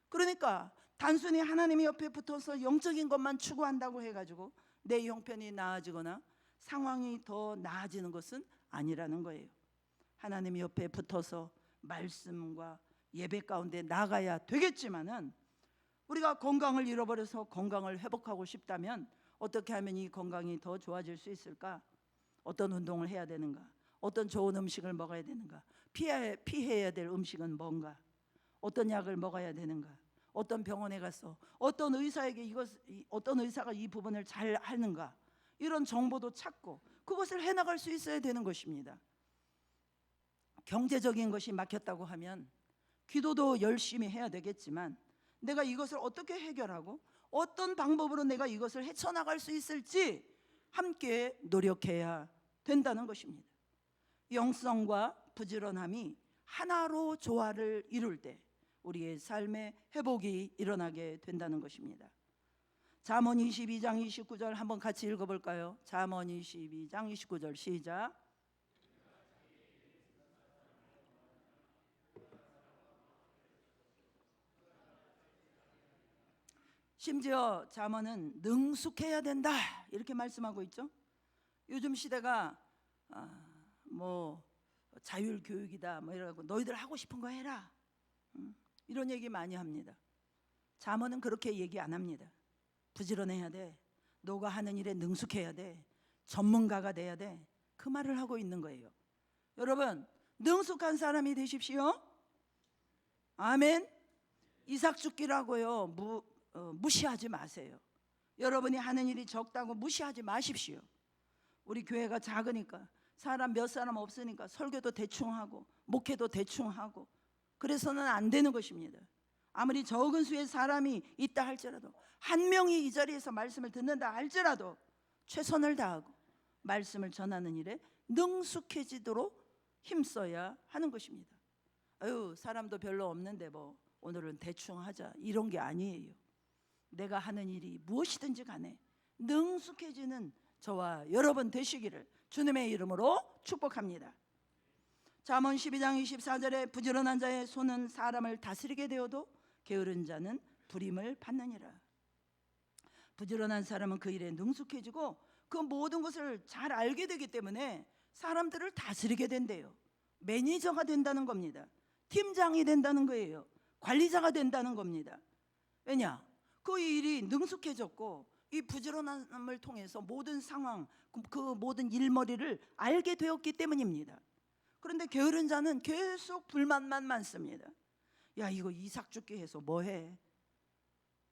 그러니까 단순히 하나님 옆에 붙어서 영적인 것만 추구한다고 해가지고 내 형편이 나아지거나 상황이 더 나아지는 것은 아니라는 거예요. 하나님 옆에 붙어서 말씀과 예배 가운데 나가야 되겠지만은, 우리가 건강을 잃어버려서 건강을 회복하고 싶다면 어떻게 하면 이 건강이 더 좋아질 수 있을까? 어떤 운동을 해야 되는가? 어떤 좋은 음식을 먹어야 되는가? 피해야 될 음식은 뭔가? 어떤 약을 먹어야 되는가? 어떤 병원에 가서 어떤 의사에게 어떤 의사가 이 부분을 잘 하는가? 이런 정보도 찾고 그것을 해나갈 수 있어야 되는 것입니다. 경제적인 것이 막혔다고 하면 기도도 열심히 해야 되겠지만, 내가 이것을 어떻게 해결하고 어떤 방법으로 내가 이것을 헤쳐나갈 수 있을지 함께 노력해야 된다는 것입니다. 영성과 부지런함이 하나로 조화를 이룰 때 우리의 삶의 회복이 일어나게 된다는 것입니다. 잠언 22장 29절 한번 같이 읽어볼까요? 잠언 22장 29절 시작. 심지어 잠언은 능숙해야 된다 이렇게 말씀하고 있죠. 요즘 시대가 뭐 자율교육이다 뭐 이러고 너희들 하고 싶은 거 해라 이런 얘기 많이 합니다. 잠언은 그렇게 얘기 안 합니다. 부지런해야 돼, 너가 하는 일에 능숙해야 돼, 전문가가 돼야 돼, 그 말을 하고 있는 거예요. 여러분, 능숙한 사람이 되십시오. 아멘. 이삭죽기라고요 무시하지 마세요. 여러분이 하는 일이 적다고 무시하지 마십시오. 우리 교회가 작으니까 사람 몇 사람 없으니까 설교도 대충 하고 목회도 대충 하고 그래서는 안 되는 것입니다. 아무리 적은 수의 사람이 있다 할지라도, 한 명이 이 자리에서 말씀을 듣는다 할지라도 최선을 다하고 말씀을 전하는 일에 능숙해지도록 힘써야 하는 것입니다. 아유, 사람도 별로 없는데 뭐 오늘은 대충 하자 이런 게 아니에요. 내가 하는 일이 무엇이든지 간에 능숙해지는 저와 여러분 되시기를 주님의 이름으로 축복합니다. 잠언 12장 24절에 부지런한 자의 손은 사람을 다스리게 되어도 게으른 자는 불임을 받느니라. 부지런한 사람은 그 일에 능숙해지고 그 모든 것을 잘 알게 되기 때문에 사람들을 다스리게 된대요. 매니저가 된다는 겁니다. 팀장이 된다는 거예요. 관리자가 된다는 겁니다. 왜냐? 그 일이 능숙해졌고 이 부지런함을 통해서 모든 상황, 그 모든 일머리를 알게 되었기 때문입니다. 그런데 게으른 자는 계속 불만만 많습니다. 야, 이거 이삭 죽게 해서 뭐해?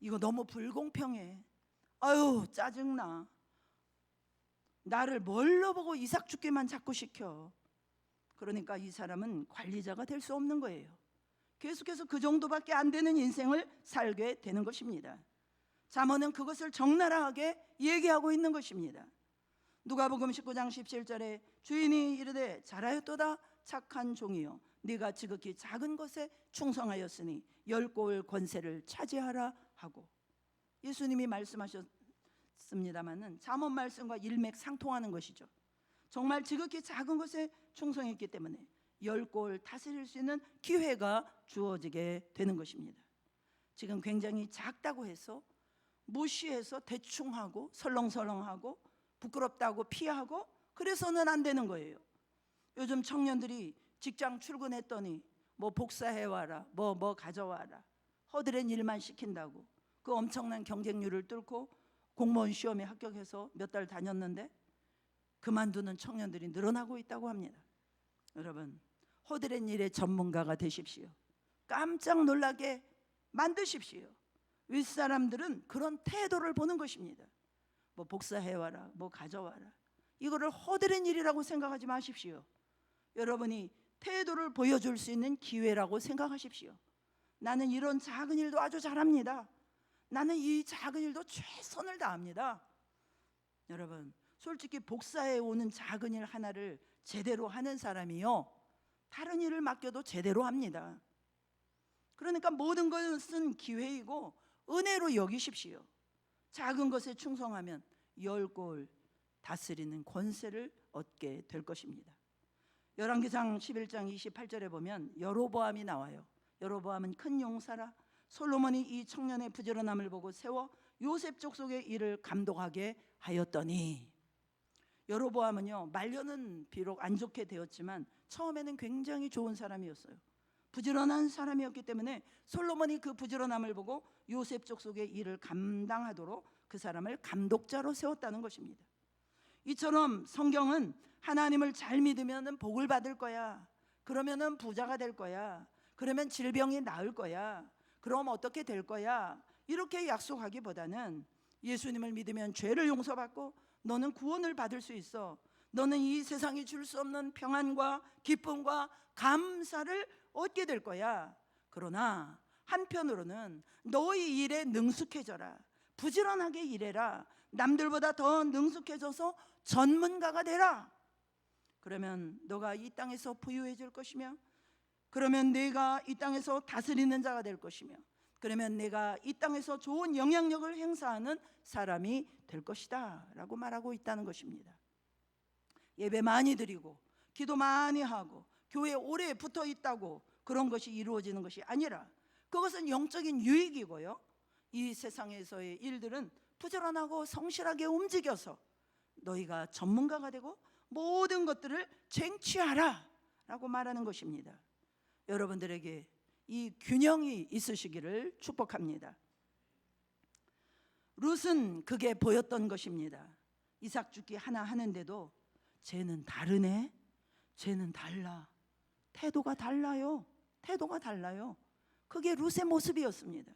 이거 너무 불공평해. 아유, 짜증나. 나를 뭘로 보고 이삭 죽게만 자꾸 시켜. 그러니까 이 사람은 관리자가 될 수 없는 거예요. 계속해서 그 정도밖에 안 되는 인생을 살게 되는 것입니다. 잠언은 그것을 적나라하게 얘기하고 있는 것입니다. 누가복음 19장 17절에 주인이 이르되 잘하였도다 착한 종이요 네가 지극히 작은 것에 충성하였으니 10고을 권세를 차지하라 하고, 예수님이 말씀하셨습니다마는 잠언 말씀과 일맥상통하는 것이죠. 정말 지극히 작은 것에 충성했기 때문에 10고을 다스릴 수 있는 기회가 주어지게 되는 것입니다. 지금 굉장히 작다고 해서 무시해서 대충하고 설렁설렁하고 부끄럽다고 피하고 그래서는 안 되는 거예요. 요즘 청년들이 직장 출근했더니 뭐 복사해와라, 뭐 가져와라, 허드렛 일만 시킨다고 그 엄청난 경쟁률을 뚫고 공무원 시험에 합격해서 몇 달 다녔는데 그만두는 청년들이 늘어나고 있다고 합니다. 여러분, 허드렛 일의 전문가가 되십시오. 깜짝 놀라게 만드십시오. 윗사람들은 그런 태도를 보는 것입니다. 뭐 복사해와라, 뭐 가져와라, 이거를 허드렛 일이라고 생각하지 마십시오. 여러분이 태도를 보여줄 수 있는 기회라고 생각하십시오. 나는 이런 작은 일도 아주 잘합니다. 나는 이 작은 일도 최선을 다합니다. 여러분, 솔직히 복사해 오는 작은 일 하나를 제대로 하는 사람이요, 다른 일을 맡겨도 제대로 합니다. 그러니까 모든 것은 기회이고 은혜로 여기십시오. 작은 것에 충성하면 10고을 다스리는 권세를 얻게 될 것입니다. 열왕기상 11장 28절에 보면 여로보암이 나와요. 여로보암은 큰 용사라. 솔로몬이 이 청년의 부지런함을 보고 세워 요셉 족속의 일을 감독하게 하였더니, 여로보암은요, 말년은 비록 안 좋게 되었지만 처음에는 굉장히 좋은 사람이었어요. 부지런한 사람이었기 때문에 솔로몬이 그 부지런함을 보고 요셉 족속의 일을 감당하도록 그 사람을 감독자로 세웠다는 것입니다. 이처럼 성경은 하나님을 잘 믿으면 복을 받을 거야, 그러면 부자가 될 거야, 그러면 질병이 나을 거야, 그럼 어떻게 될 거야, 이렇게 약속하기보다는 예수님을 믿으면 죄를 용서받고 너는 구원을 받을 수 있어, 너는 이 세상이 줄 수 없는 평안과 기쁨과 감사를 얻게 될 거야, 그러나 한편으로는 너의 일에 능숙해져라, 부지런하게 일해라, 남들보다 더 능숙해져서 전문가가 되라. 그러면 너가 이 땅에서 부유해질 것이며, 그러면 내가 이 땅에서 다스리는 자가 될 것이며, 그러면 내가 이 땅에서 좋은 영향력을 행사하는 사람이 될 것이다 라고 말하고 있다는 것입니다. 예배 많이 드리고 기도 많이 하고 교회에 오래 붙어 있다고 그런 것이 이루어지는 것이 아니라, 그것은 영적인 유익이고요, 이 세상에서의 일들은 부지런하고 성실하게 움직여서 너희가 전문가가 되고 모든 것들을 쟁취하라 라고 말하는 것입니다. 여러분들에게 이 균형이 있으시기를 축복합니다. 룻은 그게 보였던 것입니다. 이삭 죽기 하나 하는데도 쟤는 다르네, 쟤는 달라, 태도가 달라요, 태도가 달라요. 그게 룻의 모습이었습니다.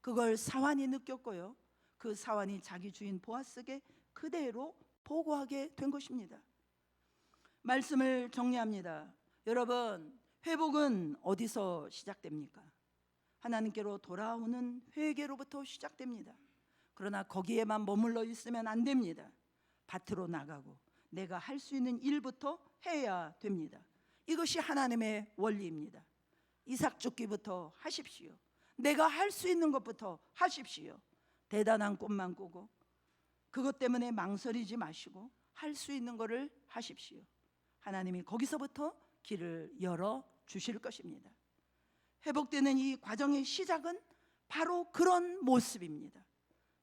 그걸 사환이 느꼈고요, 그 사환이 자기 주인 보아스에게 그대로 보고하게 된 것입니다. 말씀을 정리합니다. 여러분, 회복은 어디서 시작됩니까? 하나님께로 돌아오는 회개로부터 시작됩니다. 그러나 거기에만 머물러 있으면 안 됩니다. 밭으로 나가고 내가 할 수 있는 일부터 해야 됩니다. 이것이 하나님의 원리입니다. 이삭 죽기부터 하십시오. 내가 할 수 있는 것부터 하십시오. 대단한 꿈만 꾸고 그것 때문에 망설이지 마시고 할 수 있는 것을 하십시오. 하나님이 거기서부터 길을 열어 주실 것입니다. 회복되는 이 과정의 시작은 바로 그런 모습입니다.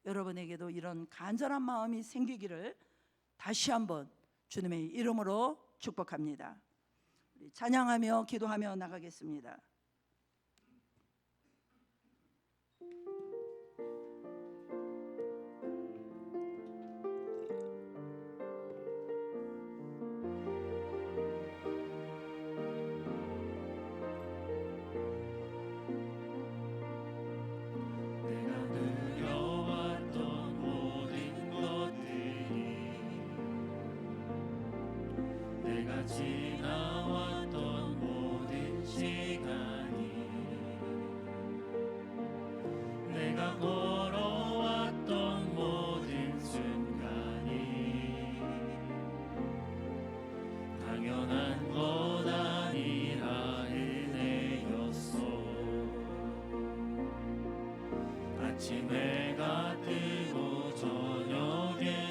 여러분에게도 이런 간절한 마음이 생기기를 다시 한번 주님의 이름으로 축복합니다. 우리 찬양하며 기도하며 나가겠습니다. 지나왔던 모든 시간이 내가 걸어왔던 모든 순간이 당연한 것 아니라 은혜였어. 아침 해가 뜨고 저녁에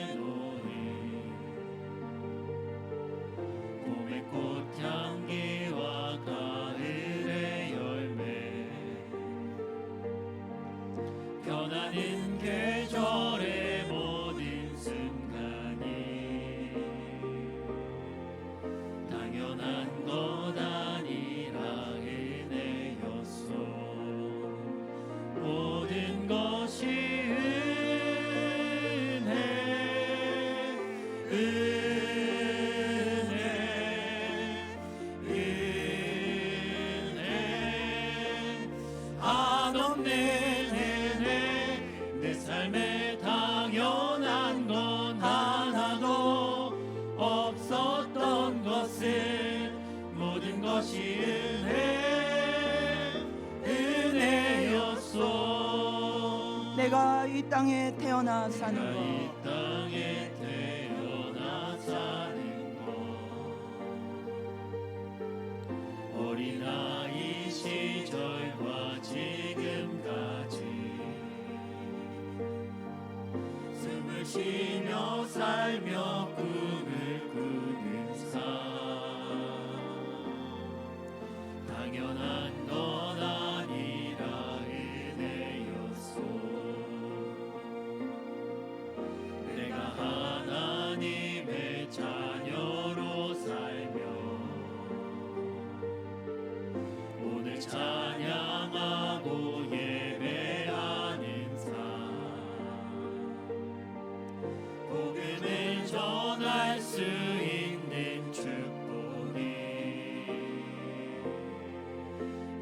꽃향기와 가을의 열매 변하는 계절의 모든 순간이 당연한 것 아니라 은혜였어. 모든 것이 은혜 삶에 당연한 건 하나도 없었던 것은 모든 것이 은혜였어. 내가 이 땅에 태어나 사는 것, 이 땅에 태어나 사는 것, 어린아이 시절과 지금까지 숨을 쉬며 살며 꿈을 꾸는 삶 당연한 건 아니라 은혜였어. 내가 하나님의 자녀로 살며 오늘 찬양하고 예배하는 삶 복음을 전할 수 있는 축복이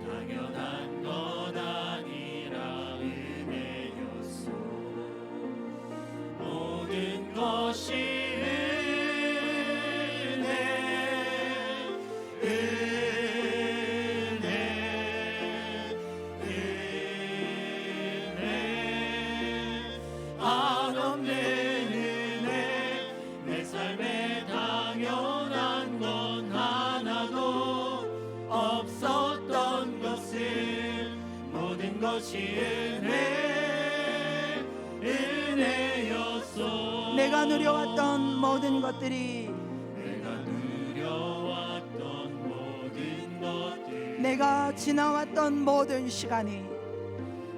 당연한 것 아니라 은혜였어. 모든 것이 은혜였어. 내가 누려왔던 모든 것들이, 내가 지나왔던 모든 시간이,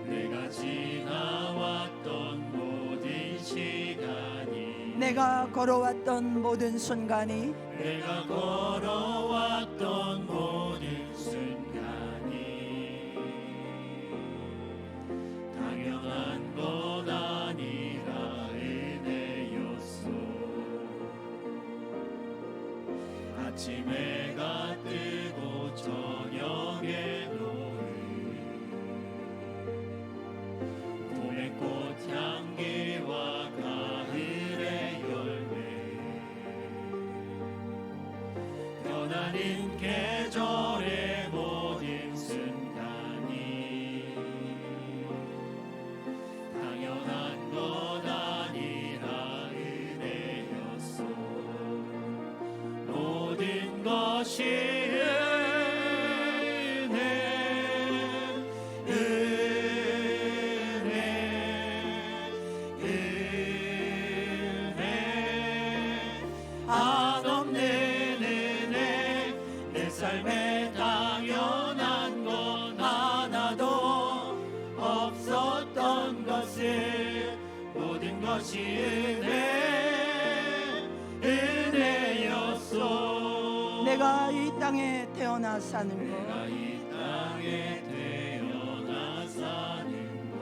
내가 지나왔던 모든 시간이, 내가 걸어왔던 모든 순간이, 내가 걸어왔던 모든 순간이 당연한 것 아니라 은혜였어. 아침 해가 뜨고 저녁에 노을 봄의 꽃향기와 가을의 열매 변하는 계절의 모든 순간이 당연한 것 아니라 은혜였어. 모든 것이 삶에 당연한 건 하나도 없었던 것을 모든 것이 은혜였어. 내가 이 땅에 태어나 사는 내가 것 이 땅에 태어나 사는 것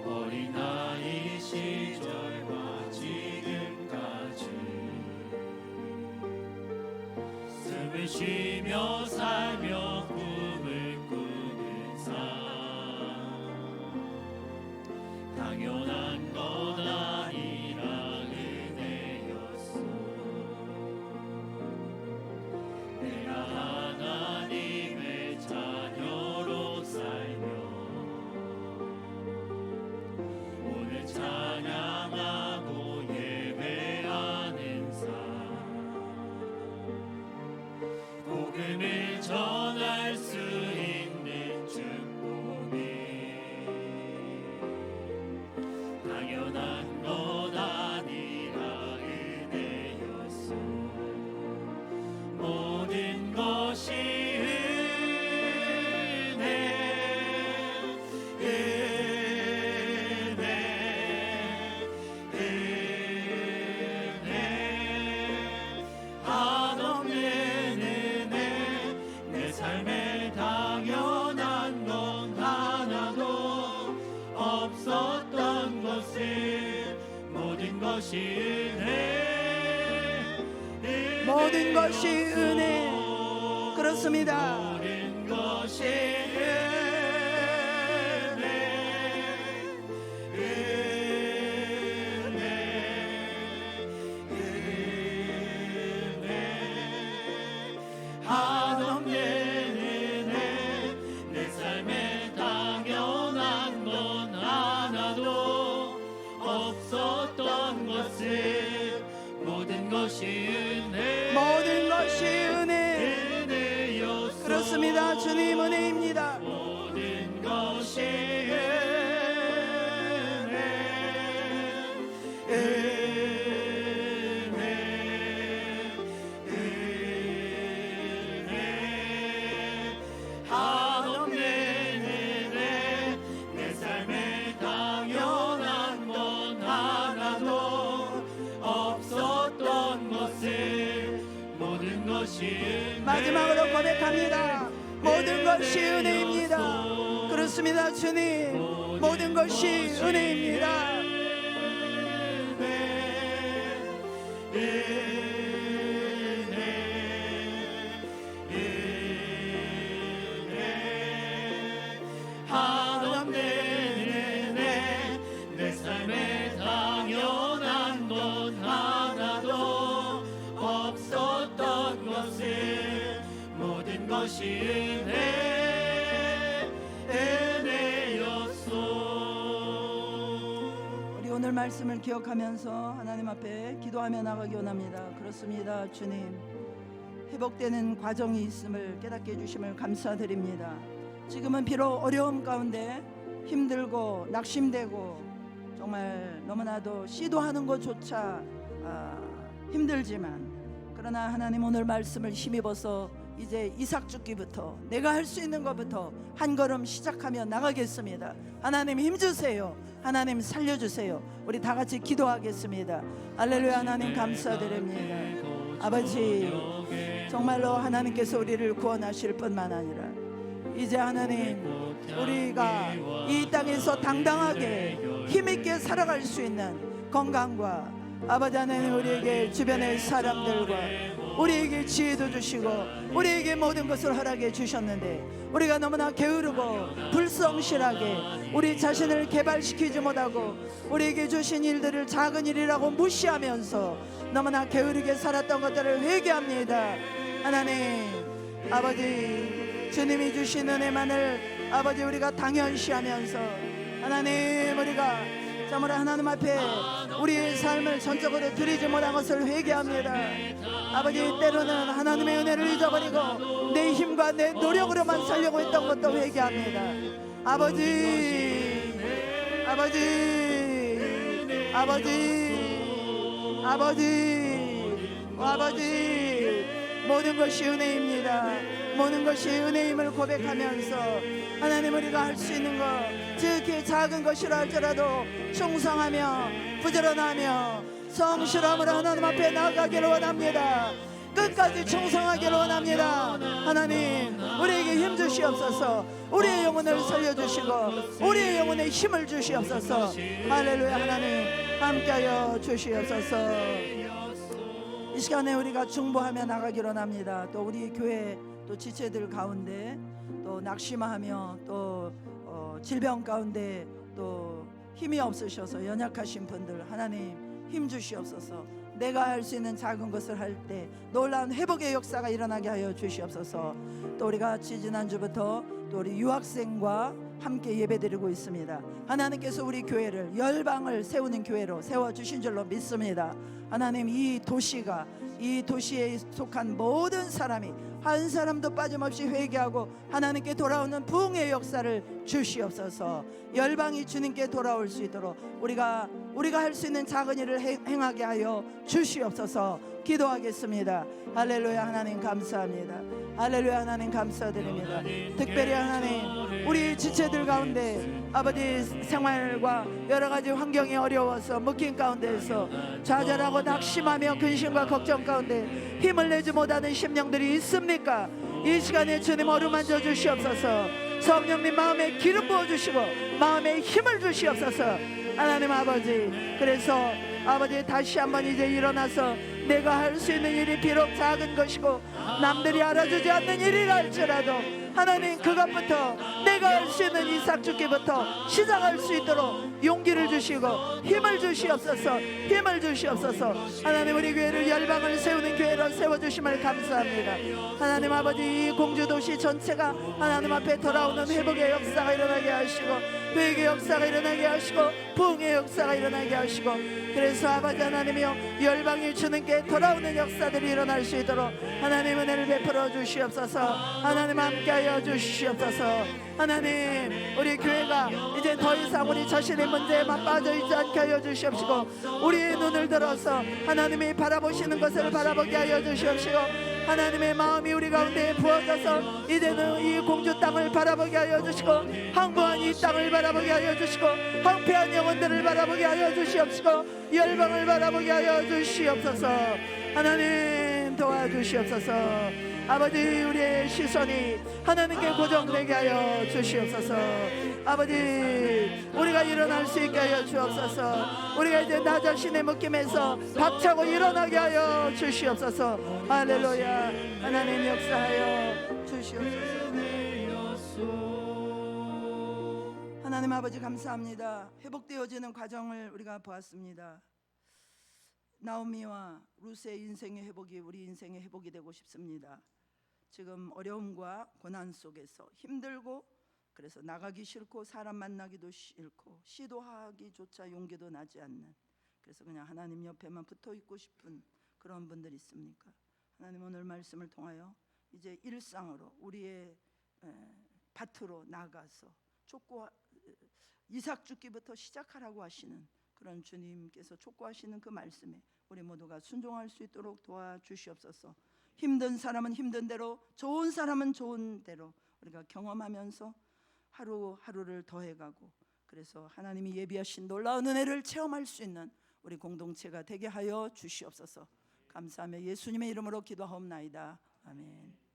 어린아이 시절과 지금까지 숨을 쉬며 살며 꿈을 꾸는 삶 당연한 것 아니라 은혜였어. 내가 하나님의 자녀로 살며 오늘 찬양하고 예배하는 삶 복음을 전할 수 있는 축복이 당연한 것 아니라 은혜였어. 모든 것이 은혜 한없는 은혜 내 삶에 당연한 건 하나도 없었던 것을 모든 것이 은혜 모든 것이 은혜. 그렇습니다. 모든 것이 은혜 한없는 은혜 내 삶에 당연한 건 하나도 없었던 것을 모든 것이 은혜 모든 것이 은혜. 은혜였어. 그렇습니다. 주님 은혜입니다. 모든 것이 은혜 한없는 은혜 내 삶에 당연한 건 하나도 없었던 것을 모든 것이 은혜 마지막으로 고백합니다. 모든 것이 은혜입니다. 그렇습니다. 주님 모든 것이 은혜입니다. 한없는 은혜 내 삶에 당연한 건 하나도 없었던 것을 모든 것이 은혜였소. 우리 오늘 말씀을 기억하면서 하나님 앞에 기도하며 나가기 원합니다. 그렇습니다. 주님 회복되는 과정이 있음을 깨닫게 해주심을 감사드립니다. 지금은 비록 어려움 가운데 힘들고 낙심되고 정말 너무나도 시도하는 것조차 힘들지만 그러나 하나님 오늘 말씀을 힘입어서 이제 이삭 죽기부터 내가 할 수 있는 것부터 한 걸음 시작하며 나가겠습니다. 하나님 힘주세요. 하나님 살려주세요. 우리 다 같이 기도하겠습니다. 할렐루야. 하나님 감사드립니다. 아버지 정말로 하나님께서 우리를 구원하실 뿐만 아니라 이제 하나님 우리가 이 땅에서 당당하게 힘있게 살아갈 수 있는 건강과 아버지 하나님 우리에게 주변의 사람들과 우리에게 지혜도 주시고 우리에게 모든 것을 허락해 주셨는데 우리가 너무나 게으르고 불성실하게 우리 자신을 개발시키지 못하고 우리에게 주신 일들을 작은 일이라고 무시하면서 너무나 게으르게 살았던 것들을 회개합니다. 하나님 아버지 주님이 주신 은혜만을 아버지 우리가 당연시하면서 하나님 우리가 참으로 하나님 앞에 우리의 삶을 전적으로 드리지 못한 것을 회개합니다. 아버지 때로는 하나님의 은혜를 잊어버리고 내 힘과 내 노력으로만 살려고 했던 것도 회개합니다. 아버지 아버지 아버지 아버지 모든 것이 은혜입니다. 모든 것이 은혜임을 고백하면서 하나님 우리가 할 수 있는 것 지극히 작은 것이라 할지라도 충성하며 부지런하며 성실함으로 하나님 앞에 나아가기를 원합니다. 끝까지 충성하기를 원합니다. 하나님, 우리에게 힘 주시옵소서. 우리의 영혼을 살려주시고 우리의 영혼에 힘을 주시옵소서. 할렐루야. 하나님 함께하여 주시옵소서. 이 시간에 우리가 중보하며 나가기로 합니다. 또 우리 교회 또 지체들 가운데 또 낙심하며 또 질병 가운데 또 힘이 없으셔서 연약하신 분들, 하나님 힘 주시옵소서. 내가 할 수 있는 작은 것을 할 때 놀라운 회복의 역사가 일어나게 하여 주시옵소서. 또 우리가 지난주부터 또 우리 유학생과 함께 예배드리고 있습니다. 하나님께서 우리 교회를 열방을 세우는 교회로 세워주신 줄로 믿습니다. 하나님, 이 도시에 속한 모든 사람이 한 사람도 빠짐없이 회개하고 하나님께 돌아오는 부흥의 역사를 주시옵소서. 열방이 주님께 돌아올 수 있도록 우리가 할 수 있는 작은 일을 행하게 하여 주시옵소서. 기도하겠습니다. 할렐루야. 하나님 감사합니다. 할렐루야. 하나님 감사드립니다. 특별히 하나님, 우리 지체들 가운데 아버지 생활과 여러 가지 환경이 어려워서 묶인 가운데에서 좌절하고 낙심하며 근심과 걱정 가운데 힘을 내지 못하는 심령들이 있습니까? 이 시간에 주님 어루만져 주시옵소서. 성령님 마음에 기름 부어주시고 마음에 힘을 주시옵소서. 하나님 아버지, 그래서 아버지 다시 한번 이제 일어나서 내가 할 수 있는 일이 비록 작은 것이고 남들이 알아주지 않는 일이라 할지라도 하나님, 그것부터 내가 할 수 있는 이삭 죽기부터 시작할 수 있도록 용기를 주시고 힘을 주시옵소서. 힘을 주시옵소서. 하나님, 우리 교회를 열방을 세우는 교회로 세워주심을 감사합니다. 하나님 아버지, 이 공주도시 전체가 하나님 앞에 돌아오는 회복의 역사가 일어나게 하시고 회개의 역사가 일어나게 하시고 부흥의 역사가 일어나게 하시고, 그래서 아버지 하나님이여, 열방이 주님께 돌아오는 역사들이 일어날 수 있도록 하나님 은혜를 베풀어 주시옵소서. 하나님 함께하여 주시옵소서. 하나님, 우리 교회가 이제 더 이상 우리 자신의 문제에만 빠져있지 않게 하여 주시옵시고 우리의 눈을 들어서 하나님이 바라보시는 것을 바라보게 하여 주시옵시고 하나님의 마음이 우리 가운데 부어져서 이제는 이 공주 땅을 바라보게 하여 주시고 황무한 이 땅을 바라보게 하여 주시고 황폐한 영혼들을 바라보게 하여 주시옵시고 열방을 바라보게 하여 주시옵소서. 하나님 도와주시옵소서. 아버지, 우리의 시선이 하나님께 고정되게 하여 주시옵소서. 아버지, 우리가 일어날 수 있게 하여 주옵소서. 우리가 이제 나 자신의 묶임에서 박차고 일어나게 하여 주시옵소서. 할렐루야. 하나님 역사하여 주시옵소서. 하나님 아버지 감사합니다. 회복되어지는 과정을 우리가 보았습니다. 나오미와 루스의 인생의 회복이 우리 인생의 회복이 되고 싶습니다. 지금 어려움과 고난 속에서 힘들고, 그래서 나가기 싫고 사람 만나기도 싫고 시도하기조차 용기도 나지 않는, 그래서 그냥 하나님 옆에만 붙어 있고 싶은 그런 분들 있습니까? 하나님, 오늘 말씀을 통하여 이제 일상으로 우리의 밭으로 나가서 이삭 죽기부터 시작하라고 하시는 그런 주님께서 촉구하시는 그 말씀에 우리 모두가 순종할 수 있도록 도와주시옵소서. 힘든 사람은 힘든 대로, 좋은 사람은 좋은 대로 우리가 경험하면서 하루하루를 더해가고, 그래서 하나님이 예비하신 놀라운 은혜를 체험할 수 있는 우리 공동체가 되게 하여 주시옵소서. 감사하며 예수님의 이름으로 기도하옵나이다. 아멘.